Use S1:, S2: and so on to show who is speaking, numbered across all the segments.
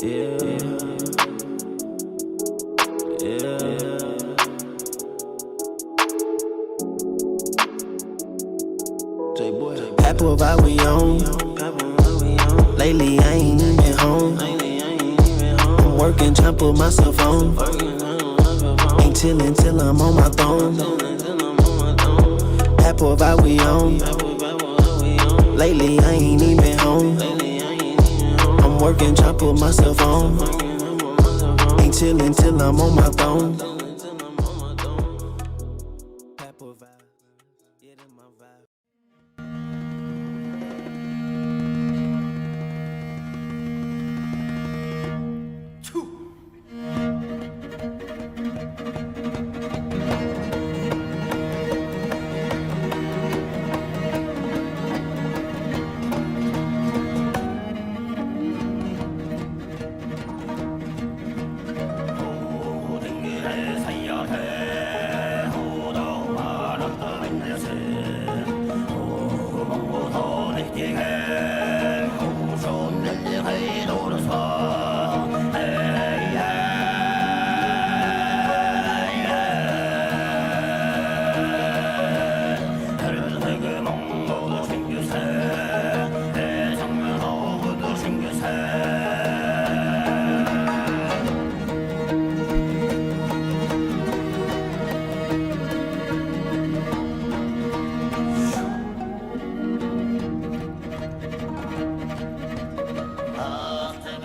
S1: Yeah, yeah. Apple vibe we on. Lately I ain't even been home. I'm working, tryna put myself on. Ain't chillin' till I'm on my throne. Apple vibe we on. Lately I ain't even been home. I'm working, tryna put myself on. Ain't chillin' till I'm on my throne. Apple vibe, yeah, that's my vibe.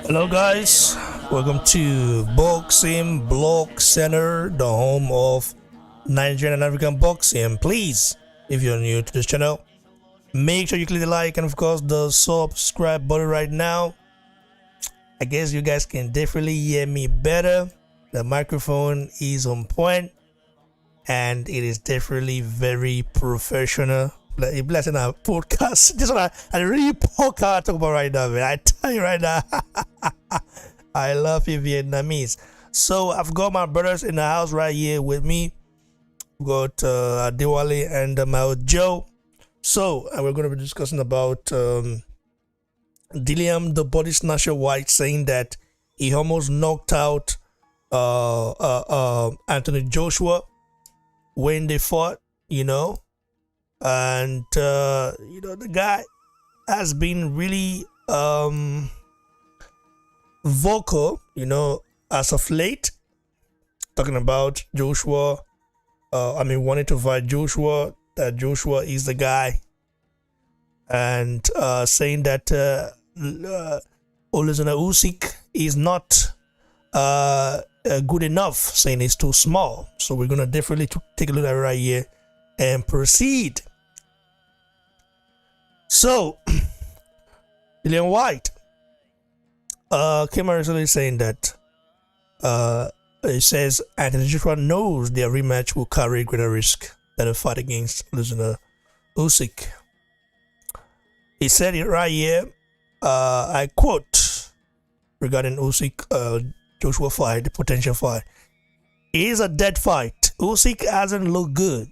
S2: Hello guys, welcome to Boxing Blog Center, the home of Nigerian and African boxing. Please, if you're new to this channel, make sure you click the like and of course the subscribe button right now. I guess you guys can definitely hear me better. The microphone is on point and it is definitely very professional. Like a blessing our podcast. This one I really podcast talk about right now, man. I tell you right now. I love you Vietnamese. So I've got my brothers in the house right here with me. We've got Diwali and my Joe. So we're going to be discussing about Dillian the Body Snatcher Whyte saying that he almost knocked out Anthony Joshua when they fought, you know. And you know, the guy has been really vocal, you know, as of late, talking about Joshua. Wanting to fight Joshua, that Joshua is the guy, and saying that Oleksandr Usyk is not good enough, saying he's too small. So we're gonna definitely take a look at it right here and proceed. So Dillian Whyte came out recently saying that it says Anthony Joshua knows their rematch will carry greater risk than a fight against Oleksandr Usyk. He said it right here, I quote, regarding Usyk Joshua fight, the potential fight. It is a dead fight. Usyk hasn't looked good.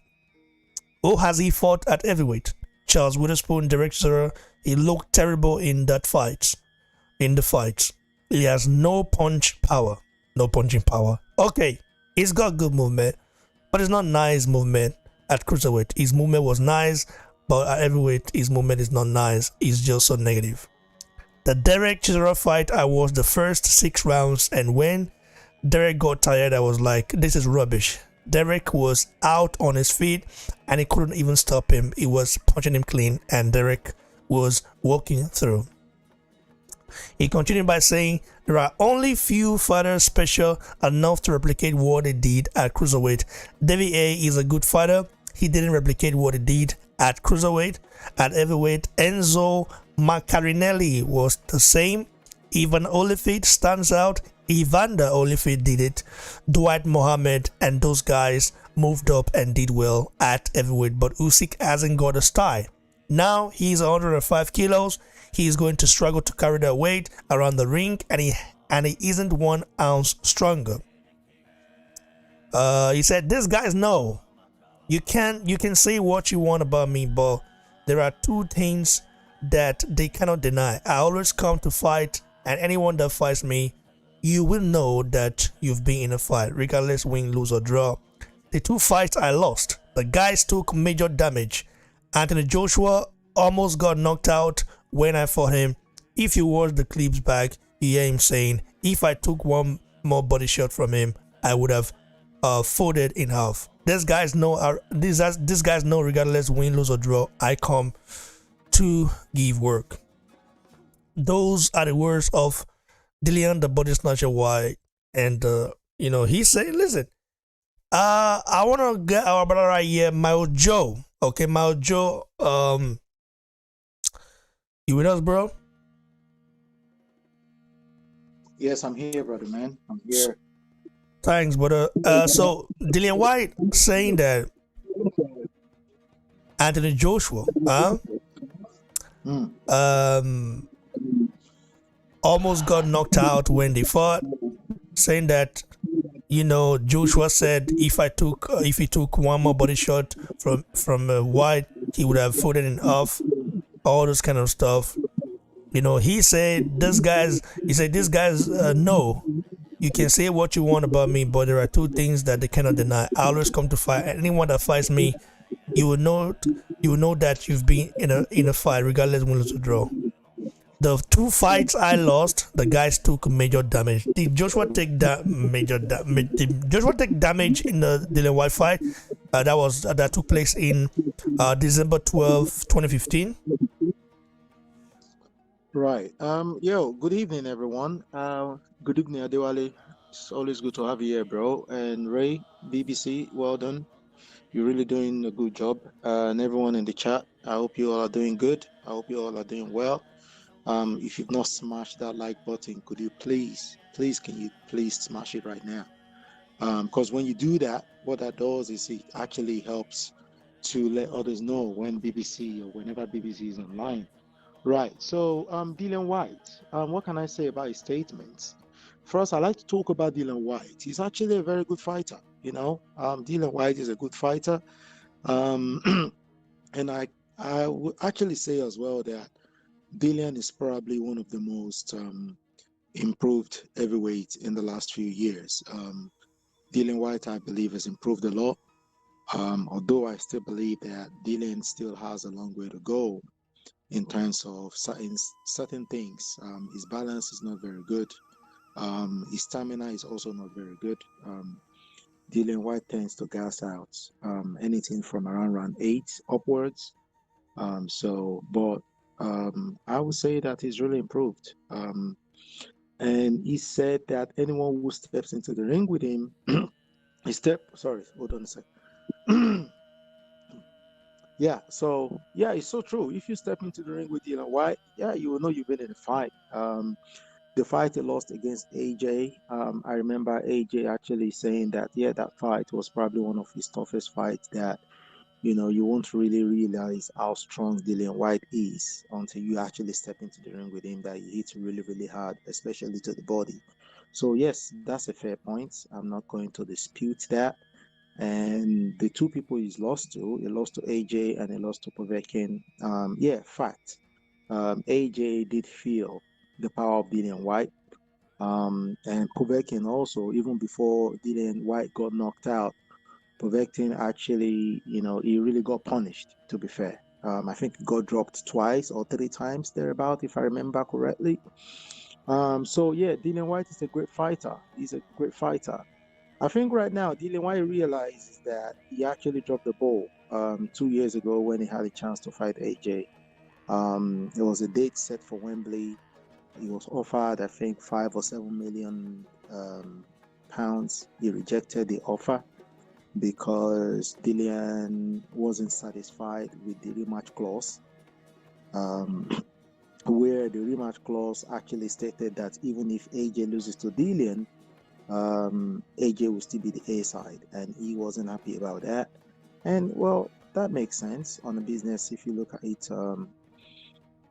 S2: Who has he fought at heavyweight? Charles Witherspoon, Derek Chisora. He looked terrible in that fight. In the fights, he has no punch power, no punching power. Okay, he's got good movement, but it's not nice movement at cruiserweight. His movement was nice, but at heavyweight, his movement is not nice. It's just so negative. The Derek Chisora fight, I watched the first 6 rounds, and when Derek got tired, I was like, this is rubbish. Derek was out on his feet and he couldn't even stop him. He was punching him clean and Derek was walking through. He continued by saying there are only few fighters special enough to replicate what they did at cruiserweight. Davey A is a good fighter. He didn't replicate what he did at cruiserweight. At heavyweight, Enzo Maccarinelli was the same. Ivan Holyfield stands out. Evander Holyfield did it. Dwight Mohammed and those guys moved up and did well at heavyweight, but Usyk hasn't got a style. Now he's 105 kilos. He's going to struggle to carry that weight around the ring, and he isn't 1 ounce stronger. He said, "These guys know you can say what you want about me, but there are 2 things that they cannot deny. I always come to fight and anyone that fights me, you will know that you've been in a fight, regardless win, lose, or draw. The 2 fights I lost, the guys took major damage. Anthony Joshua almost got knocked out when I fought him. If you watch the clips back, you hear him saying, if I took one more body shot from him, I would have folded in half. These guys know, regardless win, lose, or draw, I come to give work. Those are the words of Dillian the Body Snatcher Whyte. And, he said, listen, I want to get our brother right here, Mao Joe. Okay, Mao Joe, you with us, bro?
S3: Yes, I'm here, brother, man. I'm here.
S2: Thanks, brother. So, Dillian Whyte saying that Anthony Joshua, almost got knocked out when they fought, saying that Joshua said if he took one more body shot from Whyte, he would have folded in half, all this kind of stuff. He said these guys no, you can say what you want about me, but there are 2 things that they cannot deny. I always come to fight. Anyone that fights me, you will know that you've been in a fight, regardless win, lose, or draw. The 2 fights I lost, the guys took major damage. Did Joshua take major damage? Did Joshua take damage in the Dillian Whyte fight? That took place in December 12, 2015.
S3: Right. Good evening, everyone. Good evening, Adewale. It's always good to have you here, bro. And Ray, BBC, well done. You're really doing a good job. And everyone in the chat, I hope you all are doing good. I hope you all are doing well. If you've not smashed that like button, could you please smash it right now? Because when you do that, what that does is it actually helps to let others know when BBC or whenever BBC is online. Right. So, Dillian Whyte, what can I say about his statements? First, I like to talk about Dillian Whyte. He's actually a very good fighter. Dillian Whyte is a good fighter. And I would actually say as well that Dillian is probably one of the most improved heavyweights in the last few years. Dillian Whyte, I believe, has improved a lot. Although I still believe that Dillian still has a long way to go in terms of certain things. His balance is not very good. His stamina is also not very good. Dillian Whyte tends to gas out anything from around round 8 upwards. But I would say that he's really improved. And he said that anyone who steps into the ring with him, hold on a sec. it's so true. If you step into the ring with Dillian Whyte, you will know you've been in a fight. The fight he lost against AJ, I remember AJ actually saying that, that fight was probably one of his toughest fights, that you won't really realize how strong Dillian Whyte is until you actually step into the ring with him, that he hits really, really hard, especially to the body. So yes, that's a fair point. I'm not going to dispute that. And the 2 people he lost to AJ and he lost to Povetkin. Fact. AJ did feel the power of Dillian Whyte. And Povetkin also, even before Dillian Whyte got knocked out, Povetkin actually, he really got punished, to be fair. I think he got dropped 2 or 3 times thereabout, if I remember correctly. Dillian Whyte is a great fighter. He's a great fighter. I think right now, Dillian Whyte realizes that he actually dropped the ball 2 years ago when he had a chance to fight AJ. There was a date set for Wembley. He was offered, I think, 5 or 7 million pounds. He rejected the offer because Dillian wasn't satisfied with the rematch clause, where the rematch clause actually stated that even if AJ loses to Dillian, AJ will still be the A side, and he wasn't happy about that. And well, that makes sense on the business. If you look at it, on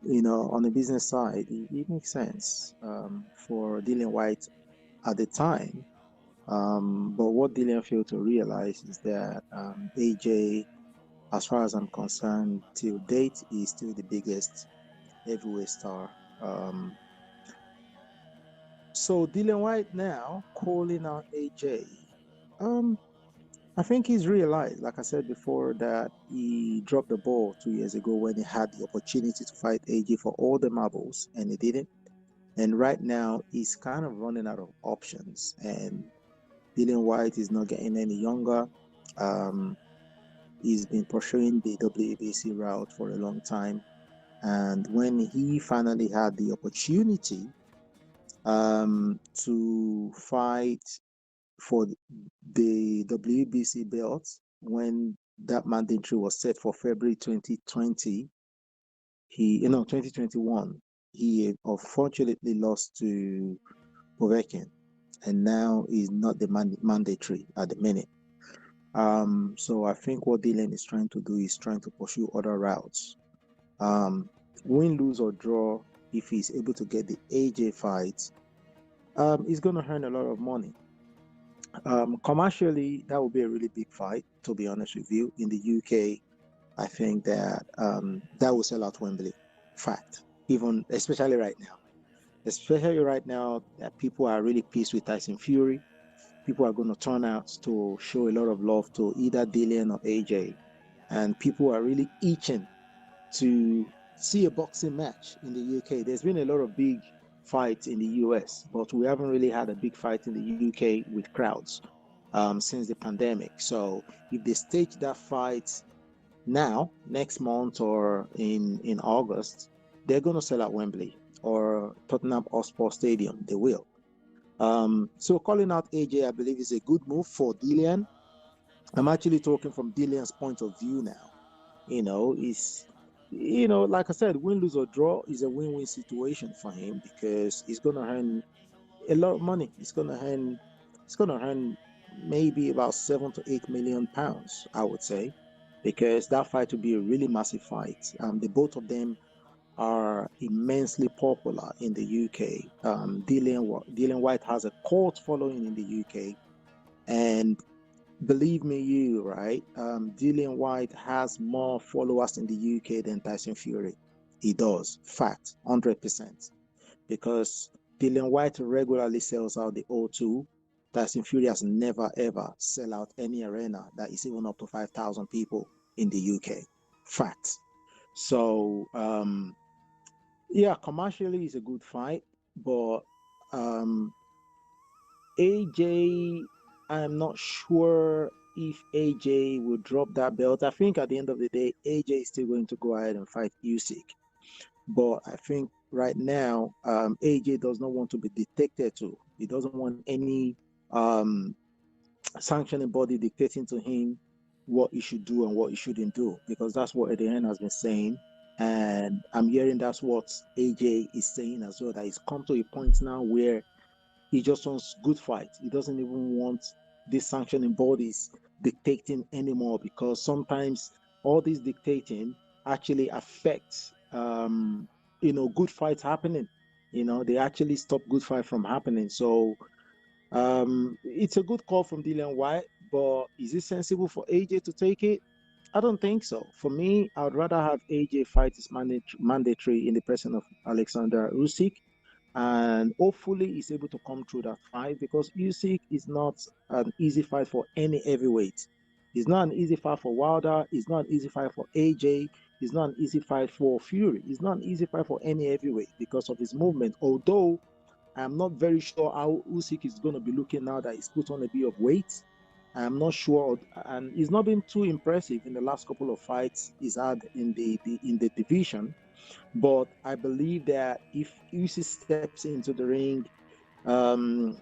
S3: the business side, it makes sense for Dillian Whyte at the time. But what Dillian failed to realize is that AJ, as far as I'm concerned, till date, is still the biggest heavyweight star So Dillian Whyte now calling out AJ. Um, I think he's realized, like I said before, that he dropped the ball 2 years ago when he had the opportunity to fight AJ for all the marbles and he didn't. And right now he's kind of running out of options. And Dillian Whyte is not getting any younger. Um, he's been pursuing the WBC route for a long time. And when he finally had the opportunity to fight for the WBC belt, when that mandatory was set for February 2020, 2021, he unfortunately lost to Povetkin, and now he's not the mandatory at the minute. So I think what Dylan is trying to do is trying to pursue other routes. Um, Win, lose, or draw, if he's able to get the AJ fight, he's going to earn a lot of money. Commercially, that would be a really big fight, to be honest with you. In the UK, I think that that will sell out Wembley. Fact. Even, especially right now. Especially right now, that people are really pissed with Tyson Fury. People are going to turn out to show a lot of love to either Dillian or AJ. And people are really itching to see a boxing match in the UK. There's been a lot of big fights in the US, but we haven't really had a big fight in the UK with crowds since the pandemic. So if they stage that fight now, next month or in August, they're going to sell out Wembley or Tottenham Hotspur Stadium. They will. So calling out AJ, I believe, is a good move for Dillian. I'm actually talking from Dillian's point of view now. Like I said, win, lose, or draw is a win-win situation for him because he's gonna earn a lot of money. He's gonna earn maybe about 7 to 8 million pounds, I would say, because that fight will be a really massive fight. The both of them are immensely popular in the UK. Dillian Whyte has a cult following in the UK, and believe me, right? Dillian Whyte has more followers in the UK than Tyson Fury. He does, fact, 100%. Because Dillian Whyte regularly sells out the O2. Tyson Fury has never ever sell out any arena that is even up to 5,000 people in the UK. Fact. So yeah, commercially it's a good fight, but AJ, I'm not sure if AJ will drop that belt. I think at the end of the day, AJ is still going to go ahead and fight Usyk. But I think right now, AJ does not want to be dictated to. He doesn't want any sanctioning body dictating to him what he should do and what he shouldn't do, because that's what Eddie Hearn has been saying. And I'm hearing that's what AJ is saying as well, that he's come to a point now where he just wants good fight. He doesn't even want these sanctioning bodies dictating anymore, because sometimes all this dictating actually affects good fights happening. They actually stop good fight from happening. So it's a good call from Dillian Whyte, but is it sensible for AJ to take it? I don't think so. For me, I would rather have AJ fight his mandatory in the presence of Oleksandr Usyk, and hopefully he's able to come through that fight, because Usyk is not an easy fight for any heavyweight. It's not an easy fight for Wilder. It's not an easy fight for AJ. It's not an easy fight for Fury. It's not an easy fight for any heavyweight because of his movement. Although I'm not very sure how Usyk is going to be looking now that he's put on a bit of weight. I'm not sure, and he's not been too impressive in the last couple of fights he's had in the division. But I believe that if Usyk steps into the ring um,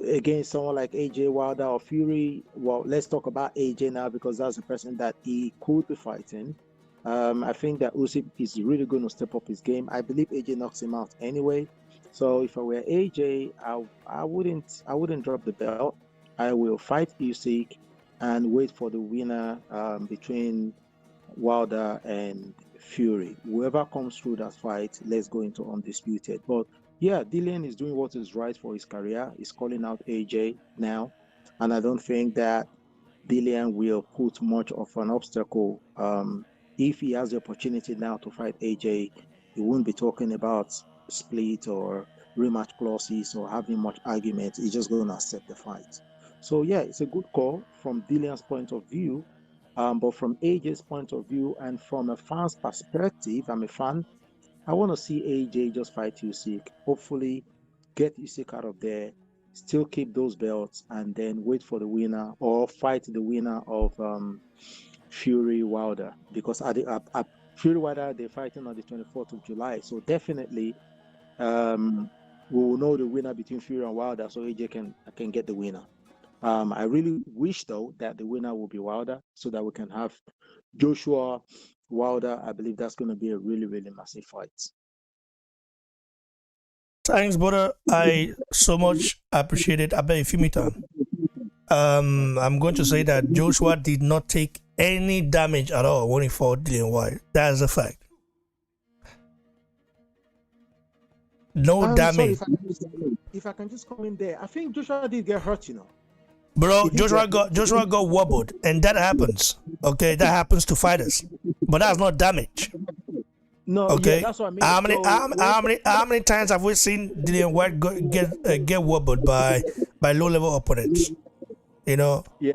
S3: against someone like AJ Wilder or Fury, well, let's talk about AJ now because that's the person that he could be fighting. I think that Usyk is really going to step up his game. I believe AJ knocks him out anyway. So if I were AJ, I wouldn't drop the belt. I will fight Usyk and wait for the winner between Wilder and Fury. Whoever comes through that fight, let's go into undisputed. But yeah, Dillian is doing what is right for his career. He's calling out AJ now, and I don't think that Dillian will put much of an obstacle. If he has the opportunity now to fight AJ, he won't be talking about split or rematch clauses or having much argument. He's just going to accept the fight. So yeah, it's a good call from Dillian's point of view. But from AJ's point of view and from a fan's perspective, I'm a fan. I want to see AJ just fight Usyk. Hopefully, get Usyk out of there, still keep those belts, and then wait for the winner or fight the winner of Fury Wilder. Because at Fury Wilder, they're fighting on the 24th of July. So definitely, we will know the winner between Fury and Wilder, so AJ can get the winner. I really wish though that the winner will be Wilder, so that we can have Joshua Wilder. I believe that's going to be a really, really massive fight.
S2: Thanks, brother. I so much appreciate it. I bet if you meet him. I'm going to say that Joshua did not take any damage at all when he fought Dillian Whyte. That's a fact. No damage.
S3: Sorry, if I can just come in there, I think Joshua did get hurt, you know.
S2: Bro, Joshua got wobbled, and that happens. Okay, that happens to fighters, but that's not damage.
S3: No,
S2: okay,
S3: yeah, that's what I mean.
S2: How many times have we seen Dillian Whyte get wobbled by low level opponents? You know.
S3: Yeah.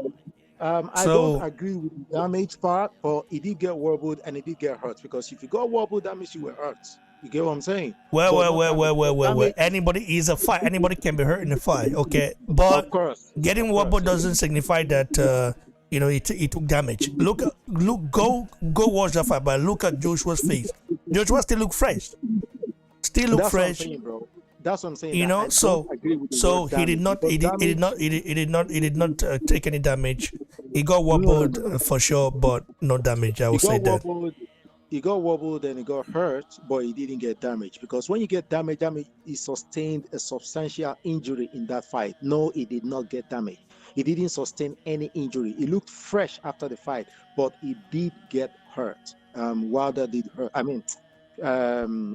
S3: I don't agree with the damage part, but he did get wobbled and he did get hurt, because if you got wobbled, that means you were hurt. You get what I'm saying?
S2: Well. Anybody is a fight. Anybody can be hurt in a fight. Okay, but getting wobbled doesn't signify that he took damage. Go watch that fight, but look at Joshua's face. Joshua still look fresh. Still look fresh.
S3: What I'm saying, bro. That's what I'm saying.
S2: You know, so he did not take any damage. He got wobbled for sure, but no damage. I would say that.
S3: He got wobbled and he got hurt, but he didn't get damage, because when you get damage, he sustained a substantial injury in that fight. No, he did not get damage. He didn't sustain any injury. He looked fresh after the fight, but he did get hurt. Wilder did hurt. I mean,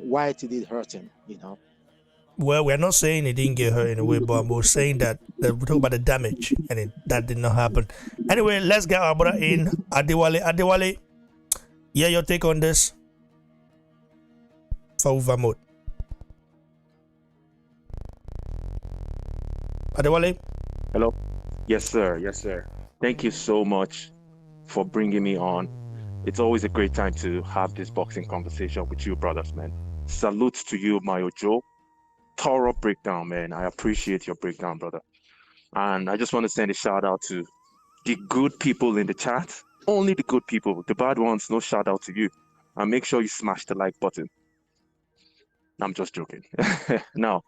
S3: Whyte did hurt him. You know.
S2: Well, we're not saying he didn't get hurt in a way, but we're saying that we're talking about the damage, and that did not happen. Anyway, let's get our brother in. Adewale. Yeah, your take on this? For Vermouth. Adewale?
S4: Hello? Yes, sir. Thank you so much for bringing me on. It's always a great time to have this boxing conversation with you, brothers, man. Salute to you, Mayo Joe. Thorough breakdown, man. I appreciate your breakdown, brother. And I just want to send a shout out to the good people in the chat. Only the good people. The bad ones, no shout out to you. And make sure you smash the like button. I'm just joking. Now,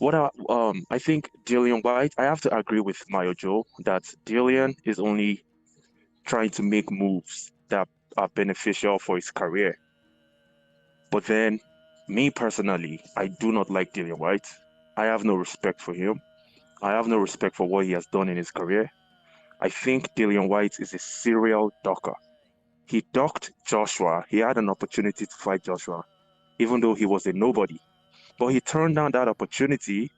S4: I think Dillian Whyte, I have to agree with Mayo Joe that Dillian is only trying to make moves that are beneficial for his career. But then, me personally, I do not like Dillian Whyte. I have no respect for him. I have no respect for what he has done in his career. I think Dillian Whyte is a serial ducker. He ducked Joshua. He had an opportunity to fight Joshua, even though he was a nobody. But he turned down that opportunity,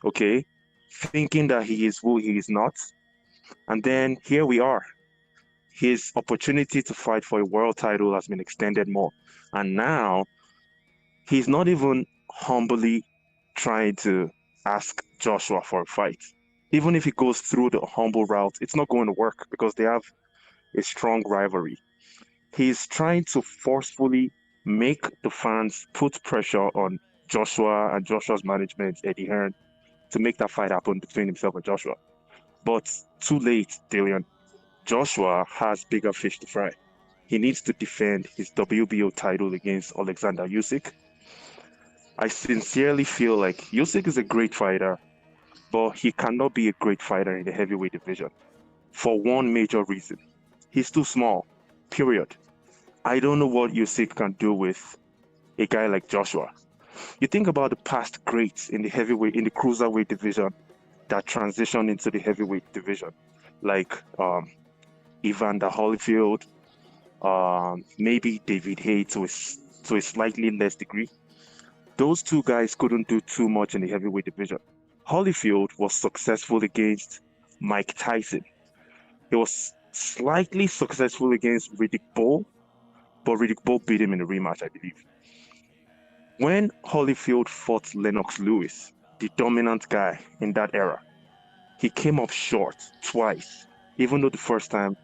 S4: okay, thinking that he is who he is not. And then here we are. His opportunity to fight for a world title has been extended more. And now, he's not even humbly trying to ask Joshua for a fight. Even if he goes through the humble route, it's not going to work because they have a strong rivalry. He's trying to forcefully make the fans put pressure on Joshua and Joshua's management, Eddie Hearn, to make that fight happen between himself and Joshua. But too late, Dillian. Joshua has bigger fish to fry. He needs to defend his WBO title against Oleksandr Usyk. I sincerely feel like Usyk is a great fighter, but he cannot be a great fighter in the heavyweight division for one major reason. He's too small, period. I don't know what Usyk can do with a guy like Joshua. You think about the past greats in the cruiserweight division that transitioned into the heavyweight division, like Evander Holyfield, maybe David Haye to a slightly less degree. Those two guys couldn't do too much in the heavyweight division. Holyfield was successful against Mike Tyson. He was slightly successful against Riddick Bowe, but Riddick Bowe beat him in the rematch, I believe. When Holyfield fought Lennox Lewis, the dominant guy in that era, he came up short twice. Even though the first time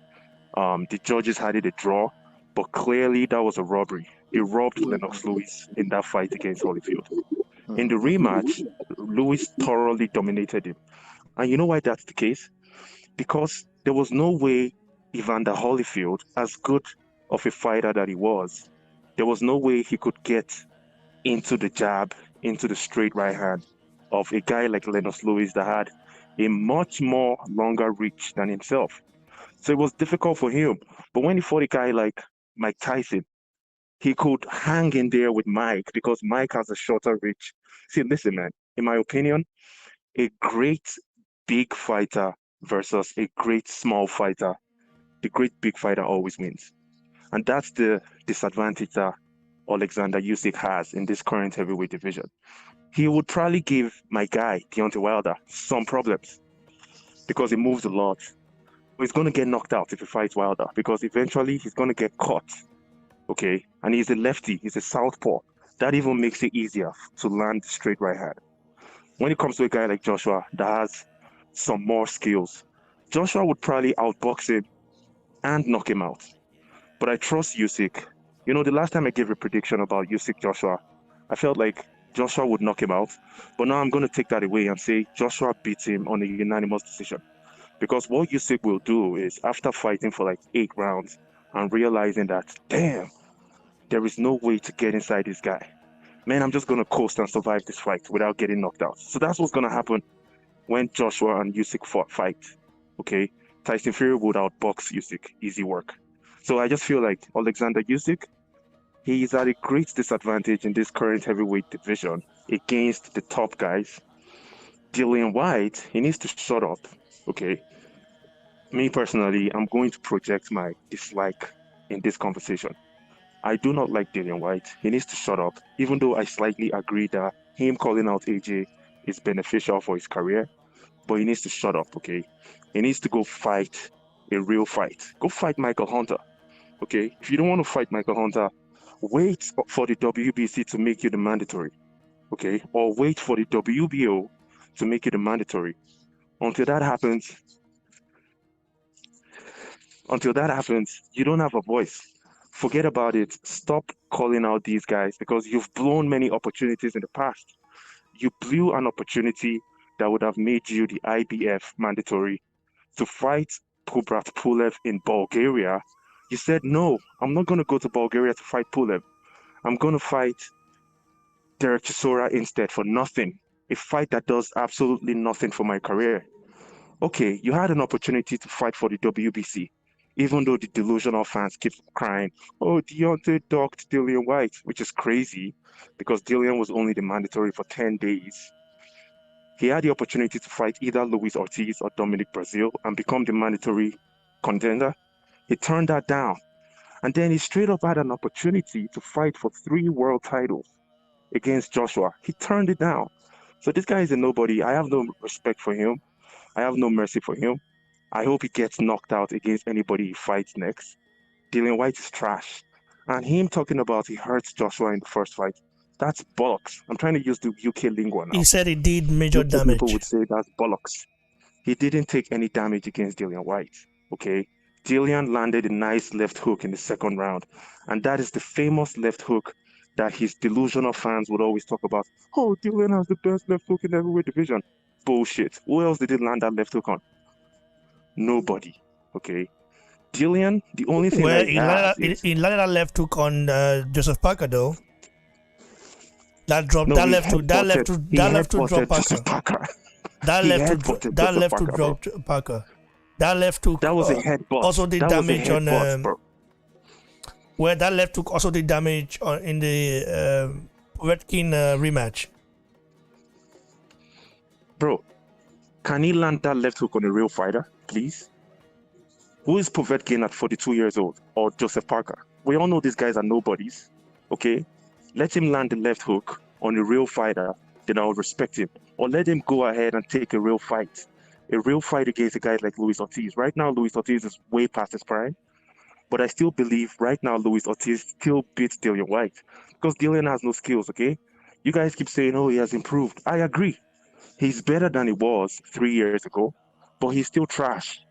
S4: the judges had it a draw, but clearly that was a robbery. He robbed Lennox Lewis in that fight against Holyfield. In the rematch, Lewis thoroughly dominated him. And you know why that's the case? Because there was no way Evander Holyfield, as good of a fighter that he was, there was no way he could get into the jab, into the straight right hand of a guy like Lennox Lewis that had a much more longer reach than himself. So it was difficult for him. But when he fought a guy like Mike Tyson, he could hang in there with Mike because Mike has a shorter reach. See, listen, man, in my opinion, a great big fighter versus a great small fighter, the great big fighter always wins. And that's the disadvantage that Oleksandr Usyk has in this current heavyweight division. He would probably give my guy, Deontay Wilder, some problems because he moves a lot. But he's going to get knocked out if he fights Wilder because eventually he's going to get caught. Okay? And he's a lefty, he's a southpaw. That even makes it easier to land the straight right hand. When it comes to a guy like Joshua that has some more skills, Joshua would probably outbox him and knock him out. But I trust Usyk. You know, the last time I gave a prediction about Usyk Joshua, I felt like Joshua would knock him out. But now I'm going to take that away and say Joshua beats him on a unanimous decision. Because what Usyk will do is, after fighting for like 8 rounds and realizing that, damn, there is no way to get inside this guy. Man, I'm just going to coast and survive this fight without getting knocked out. So that's what's going to happen when Joshua and Usyk fight. Okay? Tyson Fury would outbox Usyk. Easy work. So I just feel like Oleksandr Usyk, he is at a great disadvantage in this current heavyweight division against the top guys. Dillian Whyte, he needs to shut up. Okay? Me personally, I'm going to project my dislike in this conversation. I do not like Dillian Whyte. He needs to shut up, even though I slightly agree that him calling out AJ is beneficial for his career, but he needs to shut up, okay? He needs to go fight a real fight. Go fight Michael Hunter, okay? If you don't want to fight Michael Hunter, wait for the WBC to make you the mandatory, okay? Or wait for the WBO to make you the mandatory. Until that happens, you don't have a voice. Forget about it. Stop calling out these guys because you've blown many opportunities in the past. You blew an opportunity that would have made you the IBF mandatory to fight Kubrat Pulev in Bulgaria. You said, no, I'm not going to go to Bulgaria to fight Pulev. I'm going to fight Derek Chisora instead for nothing. A fight that does absolutely nothing for my career. Okay, you had an opportunity to fight for the WBC. Even though the delusional fans keep crying, oh, Deontay docked Dillian Whyte, which is crazy because Dillian was only the mandatory for 10 days. He had the opportunity to fight either Luis Ortiz or Dominic Brazil and become the mandatory contender. He turned that down. And then he straight up had an opportunity to fight for 3 world titles against Joshua. He turned it down. So this guy is a nobody. I have no respect for him. I have no mercy for him. I hope he gets knocked out against anybody he fights next. Dillian Whyte is trash. And him talking about he hurts Joshua in the first fight, that's bollocks. I'm trying to use the UK lingo now.
S2: He said he did major
S4: UK
S2: damage.
S4: people would say that's bollocks. He didn't take any damage against Dillian Whyte, okay? Dillian landed a nice left hook in the second round. And that is the famous left hook that his delusional fans would always talk about. Oh, Dillian has the best left hook in the heavyweight division. Bullshit. Who else did he land that left hook on? Nobody. Okay. Dillian, the only thing that he has is...
S2: he landed that left hook on Joseph Parker though. That drop,
S4: No,
S2: that
S4: he
S2: left hook, that left hook, that left hook dropped
S4: Joseph
S2: Parker.
S4: Parker.
S2: That
S4: He
S2: left hook,
S4: headbutted
S2: that
S4: Joseph
S2: left hook
S4: Parker, bro.
S2: dropped Parker. That left hook.
S4: That was a headbutt.
S2: Also did
S4: That was a
S2: damage on.
S4: headbutt, bro.
S2: Where that left hook also did damage on in the Povetkin rematch.
S4: Bro, can he land that left hook on a real fighter, please? Who is Povetkin at 42 years old? Or Joseph Parker? We all know these guys are nobodies, okay? Let him land the left hook on a real fighter, then I'll respect him. Or let him go ahead and take a real fight. A real fight against a guy like Luis Ortiz. Right now, Luis Ortiz is way past his prime. But I still believe right now Luis Ortiz still beats Dillian Whyte because Dillian has no skills, okay? You guys keep saying, oh, he has improved. I agree. He's better than he was 3 years ago, but he's still trash.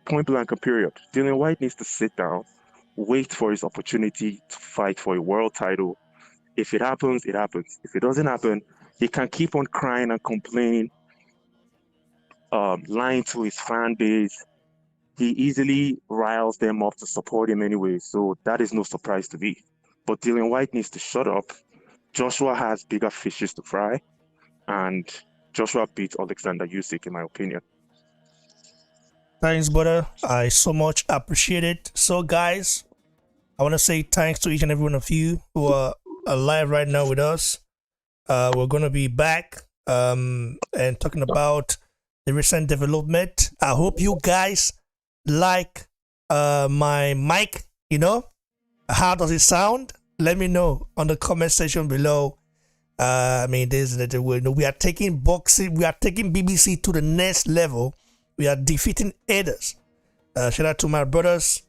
S4: Point blank and period. Dillian Whyte needs to sit down, wait for his opportunity to fight for a world title. If it happens, it happens. If it doesn't happen, he can keep on crying and complaining, lying to his fan base. He easily riles them up to support him anyway, so that is no surprise to me. But Dillian Whyte needs to shut up. Joshua has bigger fishes to fry, and Joshua beat Oleksandr Usyk, in my opinion.
S2: Thanks, brother. I so much appreciate it. So, guys, I want to say thanks to each and every one of you who are alive right now with us. We're going to be back and talking about the recent development. I hope you guys like my mic. How does it sound? Let me know on the comment section below. I mean, we are taking boxing, we are taking BBC to the next level. We are defeating haters. Shout out to my brothers.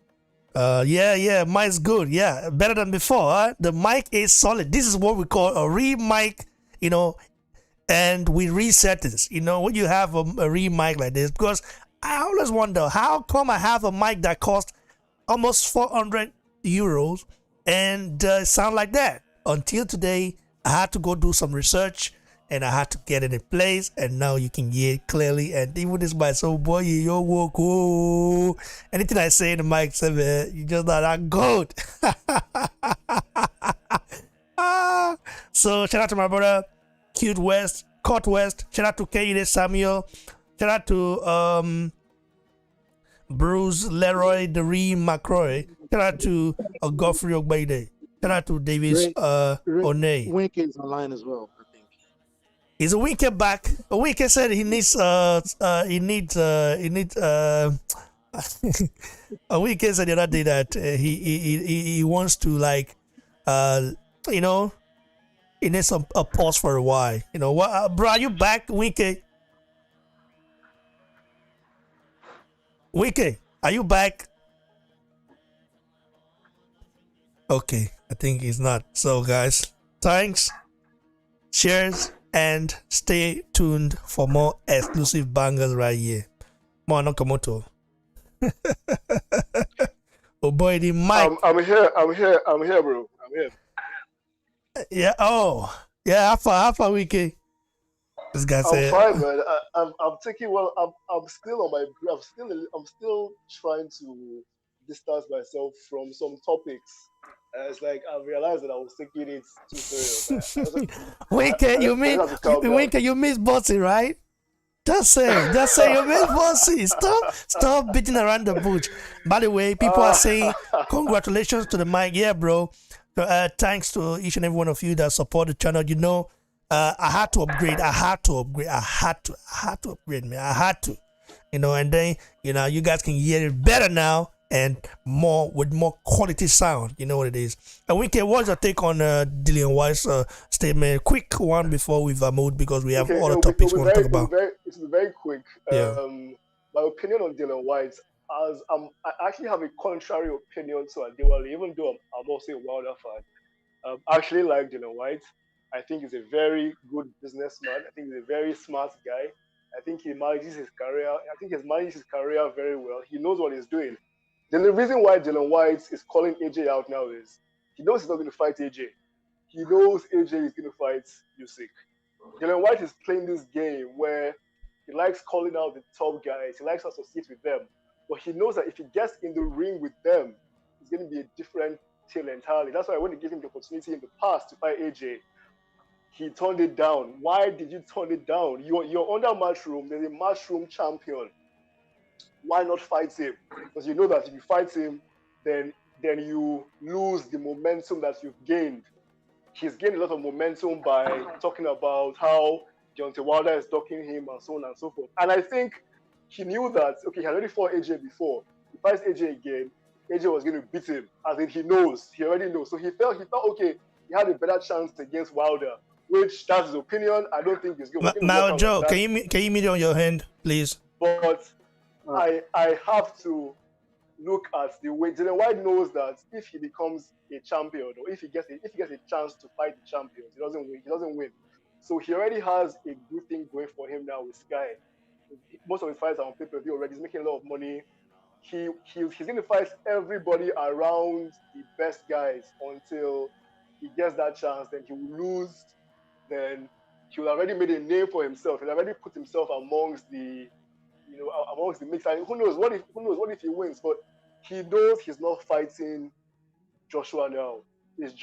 S2: Yeah, mic's good. Yeah, better than before. Huh? The mic is solid. This is what we call a re-mic, and with resettings. When you have a re-mic like this, because I always wonder, how come I have a mic that costs almost 400 euros and sound like that? Until today, I had to go do some research and I had to get it in place, and now you can hear it clearly. And even this mic, so boy, you walk, oh, anything I say in the mic, you just not that good. So shout out to my brother Cute West, Court West. Shout out to Kayode Samuel. Shout out to Bruce Leroy Deree McCroy. Shout out to Godfrey Ogbeide. Shout out to Davis Oney.
S3: Wink is online as well, I think.
S2: Is a Winker back? A Winker said he needs a Winker said the other day that he wants to he needs a pause for a while. What, bro? Are you back, Winker? Winker, are you back? Okay, I think he's not. So, guys, thanks, shares, and stay tuned for more exclusive bangers right here. More Nakamoto. Oh boy, the mic.
S5: I'm here, bro. I'm here.
S2: Yeah. Oh, yeah. How far weekend? This guy said.
S5: I'm fine, man. I'm taking. Well, I'm still on my. I'm still trying to distance myself from some topics. It's like I realized that I was taking it too serious.
S2: Winker, you miss Bossy, right? Just say you miss Bossy. Stop beating around the bush. By the way, people are saying congratulations to the mic. Yeah, bro. Thanks to each and every one of you that support the channel. I had to upgrade. I had to upgrade, man. I had to. And then, you guys can hear it better now and with more quality sound. You know what it is. And Winky, what's your take on Dillian Whyte's statement? Quick one before we moved, because we have other topics we want to talk about.
S5: It's very quick.
S2: Yeah.
S5: My opinion on Dillian Whyte, I actually have a contrary opinion to Adewale, even though I'm also a Wilder fan. I actually like Dillian Whyte. I think he's a very good businessman. I think he's a very smart guy. I think he manages his career. I think he's managed his career very well. He knows what he's doing. Then the reason why Dillian Whyte is calling AJ out now is he knows he's not going to fight AJ. He knows AJ is going to fight Usyk. Dillian Whyte is playing this game where he likes calling out the top guys. He likes to associate with them. But he knows that if he gets in the ring with them, it's going to be a different tale entirely. That's why when they gave him the opportunity in the past to fight AJ, he turned it down. Why did you turn it down? You're under Matchroom. There's a Matchroom champion. Why not fight him? Because you know that if you fight him, then you lose the momentum that you've gained. He's gained a lot of momentum by talking about how Deontay Wilder is ducking him and so on and so forth. And I think he knew that, okay, he had already fought AJ before. He fights AJ again, AJ was going to beat him. As in, he already knows. So he felt, okay, he had a better chance against Wilder, which that's his opinion. I don't think he's going to
S2: Now, Joe, can you meet on your hand, please?
S5: But I have to look at the way Dillian Whyte knows that if he becomes a champion or if he gets a chance to fight the champions, he doesn't win. He doesn't win. So he already has a good thing going for him now with Sky. Most of his fights are on pay-per-view already. He's making a lot of money. He's going to fight everybody around the best guys until he gets that chance. Then he will lose. Then he will already made a name for himself. He'll already put himself amongst the amongst the mix. And who knows what if he wins? But he knows he's not fighting Joshua now. It's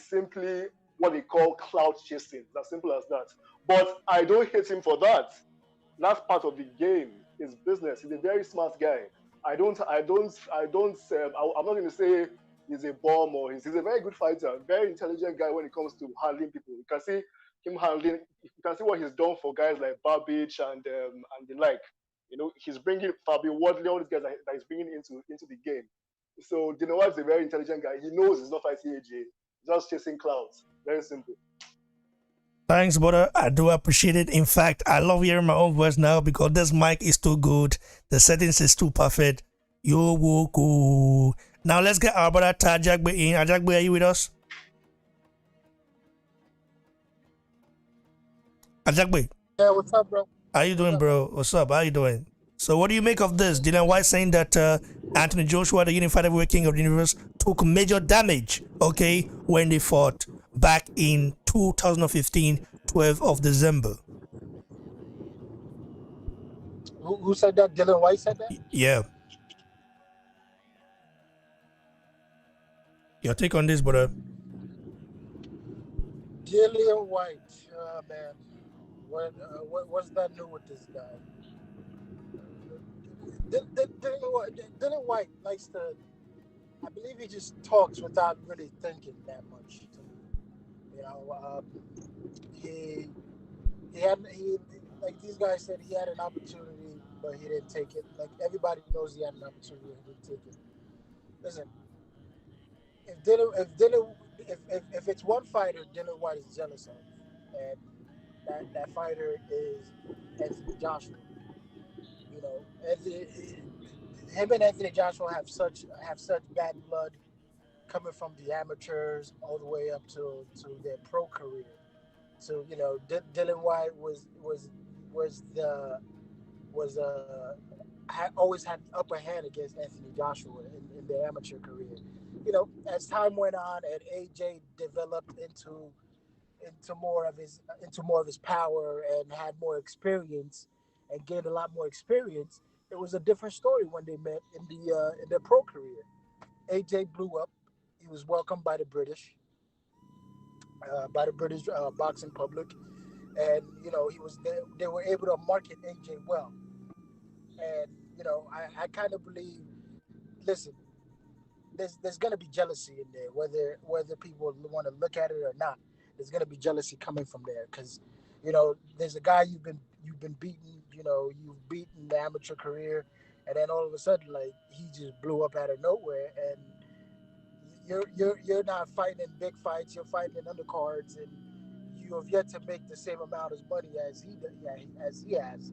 S5: simply what they call clout chasing. It's as simple as that. But I don't hate him for that. That's part of the game. It's business. He's a very smart guy. I'm not going to say he's a bomb or he's a very good fighter, very intelligent guy when it comes to handling people. You can see him handling. You can see what he's done for guys like Babbage and the like. He's bringing Fabio Wardley, all these guys that he's bringing into the game. So Dinowa is a very intelligent guy. He knows he's not fighting AJ. He's just chasing clouds. Very simple.
S2: Thanks, brother. I do appreciate it. In fact, I love hearing my own voice now because this mic is too good. The settings is too perfect. Yo, woko. Now let's get our brother Tajagbe in. Ajagbe, are you with us? Ajagbe.
S6: Yeah, what's up, bro?
S2: How you doing, bro? What's up? How you doing? So what do you make of this? Dillian Whyte saying that Anthony Joshua, the unified heavyweight king of the universe, took major damage, okay, when they fought back in 2015, 12th of December.
S6: Who said that? Dillian Whyte said that?
S2: Yeah. Your take on this, brother?
S6: Dillian Whyte, man. What's that new with this guy? Dillian Whyte likes to. I believe he just talks without really thinking that much. He like these guys said he had an opportunity, but he didn't take it. Like everybody knows he had an opportunity, he didn't take it. Listen, if it's one fighter Dillian Whyte is jealous of, and that fighter is Anthony Joshua. Him and Anthony Joshua have such bad blood coming from the amateurs all the way up to their pro career. So Dillian Whyte always had the upper hand against Anthony Joshua in their amateur career. As time went on and AJ developed into more of his power and had more experience and gained a lot more experience, it was a different story when they met in their pro career. AJ blew up. He was welcomed by the British boxing public, and they were able to market AJ well. And I kind of believe, listen, there's going to be jealousy in there, whether people want to look at it or not. There's going to be jealousy coming from there because there's a guy you've been beaten, you've beaten the amateur career, and then all of a sudden, like, he just blew up out of nowhere, and you're not fighting in big fights, you're fighting in undercards, and you have yet to make the same amount of money as he has,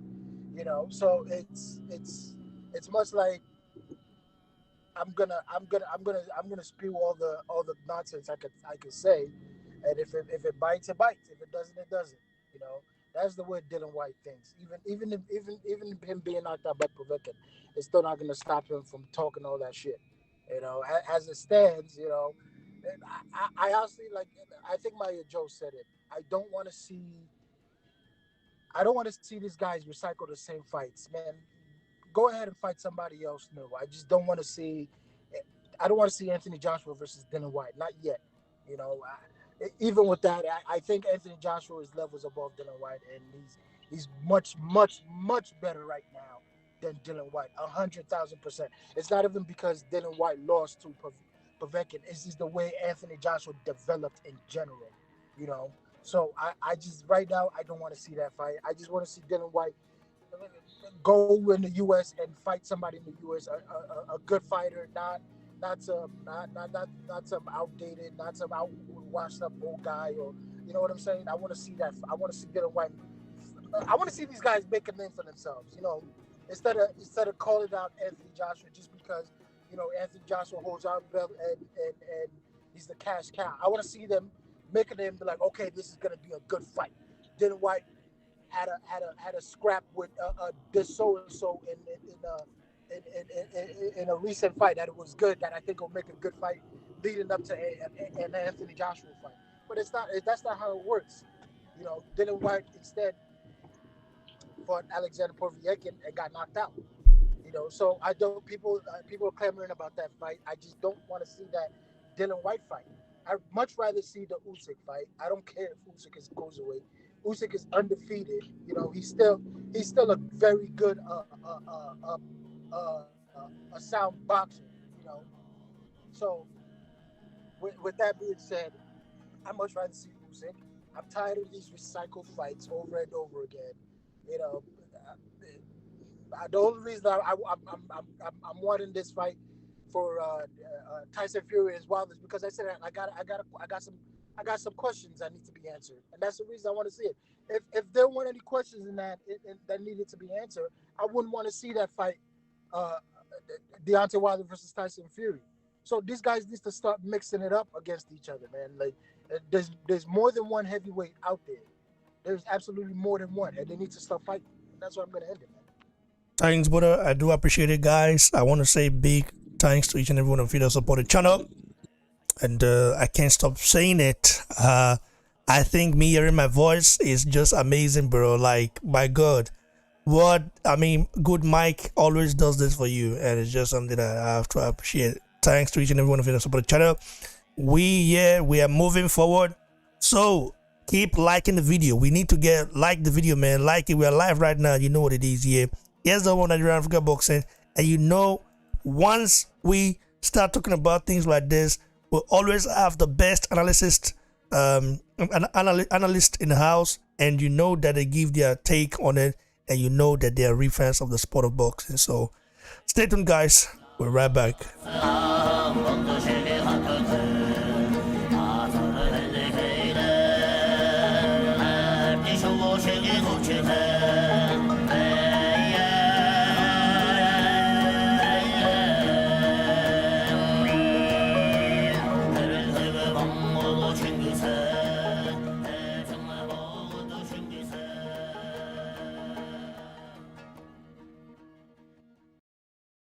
S6: So it's much like I'm gonna spew all the nonsense I could say, and if it bites, it bites. If it doesn't, it doesn't. That's the way Dillian Whyte thinks. Even him being knocked out by Povetkin, it's still not gonna stop him from talking all that shit. As it stands, I honestly, like, I think Maya Joe said it. I don't want to see these guys recycle the same fights, man. Go ahead and fight somebody else new. I just don't want to see. I don't want to see Anthony Joshua versus Dillian Whyte. Not yet. Even with that, I think Anthony Joshua is levels above Dillian Whyte, and he's much, much, much better right now than Dillian Whyte. 100,000%. It's not even because Dillian Whyte lost to Povetkin. It's just the way Anthony Joshua developed in general. So I just right now I don't want to see that fight. I just want to see Dillian Whyte go in the U.S. and fight somebody in the U.S. A good fighter, not some outdated, not some washed up old guy, or you know what I'm saying. I want to see that. I want to see Dillian Whyte. I want to see these guys make a name for themselves. instead of calling out Anthony Joshua just because Anthony Joshua holds our belt and he's the cash cow. I want to see them making him be like, okay, this is gonna be a good fight. Dillian Whyte had a scrap with this so and so in a recent fight that it was good, that I think will make a good fight leading up to an Anthony Joshua fight. But that's not how it works. Dillian Whyte instead fought Alexander Povetkin and got knocked out. So I don't. People are clamoring about that fight. I just don't want to see that Dillian Whyte fight. I'd much rather see the Usyk fight. I don't care if Usyk goes away. Usyk is undefeated. He's still a very good a sound boxer. So with that being said, I much rather see Usyk. I'm tired of these recycled fights over and over again. The only reason I'm wanting this fight for Tyson Fury as well is because I said I got some questions that need to be answered, and that's the reason I want to see it. If there weren't any questions in that needed to be answered, I wouldn't want to see that fight, Deontay Wilder versus Tyson Fury. So these guys need to start mixing it up against each other, man. Like there's more than one heavyweight out there. There's absolutely more than one, and they need to start fighting. And that's where I'm gonna end it, man.
S2: Thanks, brother. I do appreciate it, guys. I want to say big thanks to each and every one of you that support the channel. And I can't stop saying it. I think me hearing my voice is just amazing, bro. Like, my God. Good Mike always does this for you. And it's just something that I have to appreciate. Thanks to each and every one of you that support the channel. We are moving forward. So, keep liking the video. We need to like the video, man. Like it. We are live right now. You know what it is here. Here's the one Nigerian Africa Boxing. And once we start talking about things like this, we'll always have the best analyst in the house, and that they give their take on it, and that they are real fans of the sport of boxing. So stay tuned, guys. We're right back.
S1: Thank you.